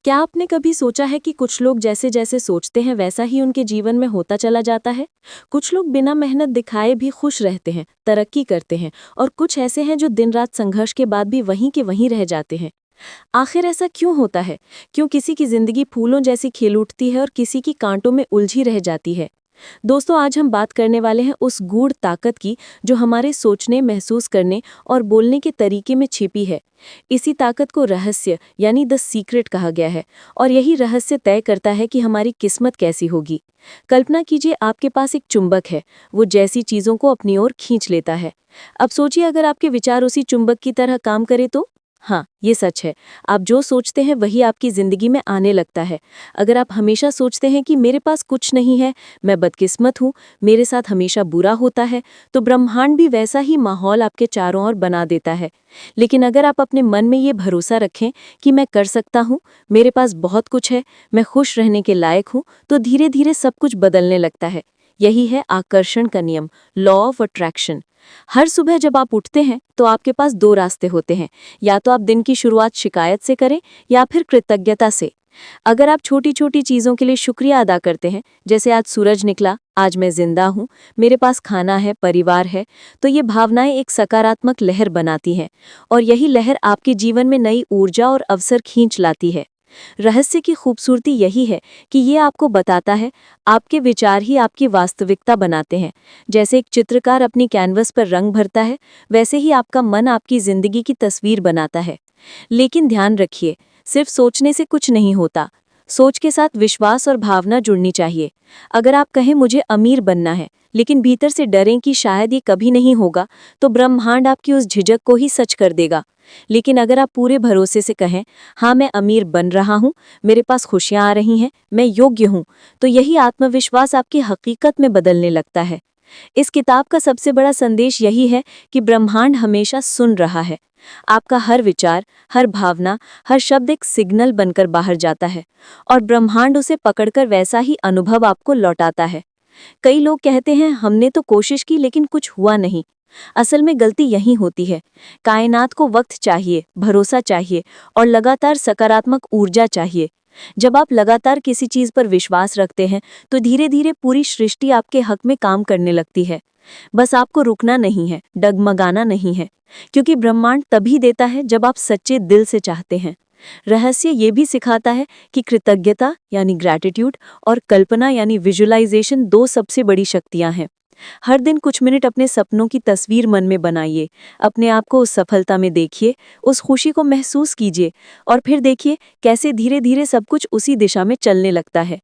क्या आपने कभी सोचा है कि कुछ लोग जैसे जैसे सोचते हैं वैसा ही उनके जीवन में होता चला जाता है। कुछ लोग बिना मेहनत दिखाए भी खुश रहते हैं, तरक्की करते हैं, और कुछ ऐसे हैं जो दिन रात संघर्ष के बाद भी वहीं के वहीं रह जाते हैं। आखिर ऐसा क्यों होता है? क्यों किसी की जिंदगी फूलों जैसी खिल उठती है और किसी की कांटों में उलझी रह जाती है? दोस्तों, आज हम बात करने वाले हैं उस गूढ़ ताकत की जो हमारे सोचने, महसूस करने और बोलने के तरीके में छिपी है। इसी ताकत को रहस्य यानी द सीक्रेट कहा गया है, और यही रहस्य तय करता है कि हमारी किस्मत कैसी होगी। कल्पना कीजिए, आपके पास एक चुंबक है, वो जैसी चीजों को अपनी ओर खींच लेता है। अब सोचिए, अगर आपके विचार उसी चुंबक की तरह काम करे तो? हाँ, ये सच है। आप जो सोचते हैं वही आपकी जिंदगी में आने लगता है। अगर आप हमेशा सोचते हैं कि मेरे पास कुछ नहीं है, मैं बदकिस्मत हूँ, मेरे साथ हमेशा बुरा होता है, तो ब्रह्मांड भी वैसा ही माहौल आपके चारों ओर बना देता है। लेकिन अगर आप अपने मन में ये भरोसा रखें कि मैं कर सकता हूँ, मेरे पास बहुत कुछ है, मैं खुश रहने के लायक हूँ, तो धीरे धीरे सब कुछ बदलने लगता है। यही है आकर्षण का नियम, लॉ ऑफ अट्रैक्शन। हर सुबह जब आप उठते हैं तो आपके पास दो रास्ते होते हैं। या तो आप दिन की शुरुआत शिकायत से करें या फिर कृतज्ञता से। अगर आप छोटी छोटी चीज़ों के लिए शुक्रिया अदा करते हैं, जैसे आज सूरज निकला, आज मैं जिंदा हूँ, मेरे पास खाना है, परिवार है, तो ये भावनाएं एक सकारात्मक लहर बनाती हैं, और यही लहर आपके जीवन में नई ऊर्जा और अवसर खींच लाती है। रहस्य की खूबसूरती यही है कि ये आपको बताता है, आपके विचार ही आपकी वास्तविकता बनाते हैं। जैसे एक चित्रकार अपनी कैनवस पर रंग भरता है, वैसे ही आपका मन आपकी जिंदगी की तस्वीर बनाता है। लेकिन ध्यान रखिए, सिर्फ सोचने से कुछ नहीं होता। सोच के साथ विश्वास और भावना जुड़नी चाहिए। अगर आप कहें मुझे अमीर बनना है, लेकिन भीतर से डरें कि शायद ये कभी नहीं होगा, तो ब्रह्मांड आपकी उस झिझक को ही सच कर देगा। लेकिन अगर आप पूरे भरोसे से कहें, हाँ मैं अमीर बन रहा हूँ, मेरे पास खुशियाँ आ रही हैं, मैं योग्य हूँ, तो यही आत्मविश्वास आपकी हकीकत में बदलने लगता है। इस किताब का सबसे बड़ा संदेश यही है कि ब्रह्मांड हमेशा सुन रहा है। आपका हर विचार, हर भावना, हर शब्द एक सिग्नल बनकर बाहर जाता है, और ब्रह्मांड उसे पकड़कर वैसा ही अनुभव आपको लौटाता है। कई लोग कहते हैं हमने तो कोशिश की लेकिन कुछ हुआ नहीं। असल में गलती यही होती है। कायनात को वक्त चाहिए, भरोसा चाहिए, और लगातार सकारात्मक ऊर्जा चाहिए। जब आप लगातार किसी चीज पर विश्वास रखते हैं तो धीरे धीरे पूरी सृष्टि आपके हक में काम करने लगती है। बस आपको रुकना नहीं है, डगमगाना नहीं है, क्योंकि ब्रह्मांड तभी देता है जब आप सच्चे दिल से चाहते हैं। रहस्य ये भी सिखाता है कि कृतज्ञता यानी ग्रैटिट्यूड और कल्पना यानी विजुअलाइजेशन दो सबसे बड़ी शक्तियां हैं। हर दिन कुछ मिनट अपने सपनों की तस्वीर मन में बनाइए, अपने आप को उस सफलता में देखिए, उस खुशी को महसूस कीजिए, और फिर देखिए कैसे धीरे धीरे सब कुछ उसी दिशा में चलने लगता है।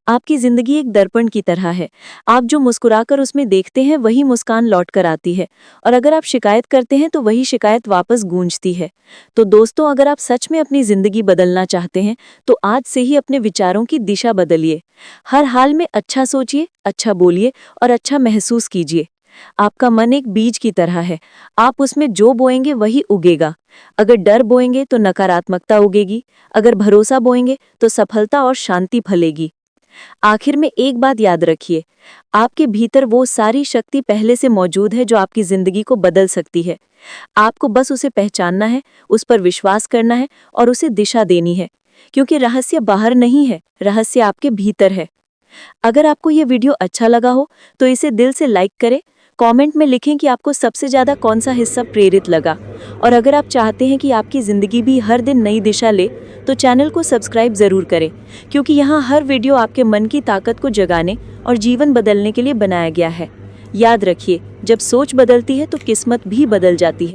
आपकी जिंदगी एक दर्पण की तरह है। आप जो मुस्कुराकर उसमें देखते हैं वही मुस्कान लौट कर आती है, और अगर आप शिकायत करते हैं तो वही शिकायत वापस गूंजती है। तो दोस्तों, अगर आप सच में अपनी जिंदगी बदलना चाहते हैं तो आज से ही अपने विचारों की दिशा बदलिए। हर हाल में अच्छा सोचिए, अच्छा बोलिए और अच्छा महसूस कीजिए। आपका मन एक बीज की तरह है, आप उसमें जो बोएंगे वही उगेगा। अगर डर बोएंगे तो नकारात्मकता उगेगी, अगर भरोसा बोएंगे तो सफलता और शांति फलेगी। आखिर में एक बात याद रखिए, आपके भीतर वो सारी शक्ति पहले से मौजूद है जो आपकी जिंदगी को बदल सकती है। आपको बस उसे पहचानना है, उस पर विश्वास करना है और उसे दिशा देनी है, क्योंकि रहस्य बाहर नहीं है, रहस्य आपके भीतर है। अगर आपको ये वीडियो अच्छा लगा हो तो इसे दिल से लाइक करें, कमेंट में लिखें कि आपको सबसे ज़्यादा कौन सा हिस्सा प्रेरित लगा, और अगर आप चाहते हैं कि आपकी ज़िंदगी भी हर दिन नई दिशा ले तो चैनल को सब्सक्राइब ज़रूर करें, क्योंकि यहाँ हर वीडियो आपके मन की ताकत को जगाने और जीवन बदलने के लिए बनाया गया है। याद रखिए, जब सोच बदलती है तो किस्मत भी बदल जाती है।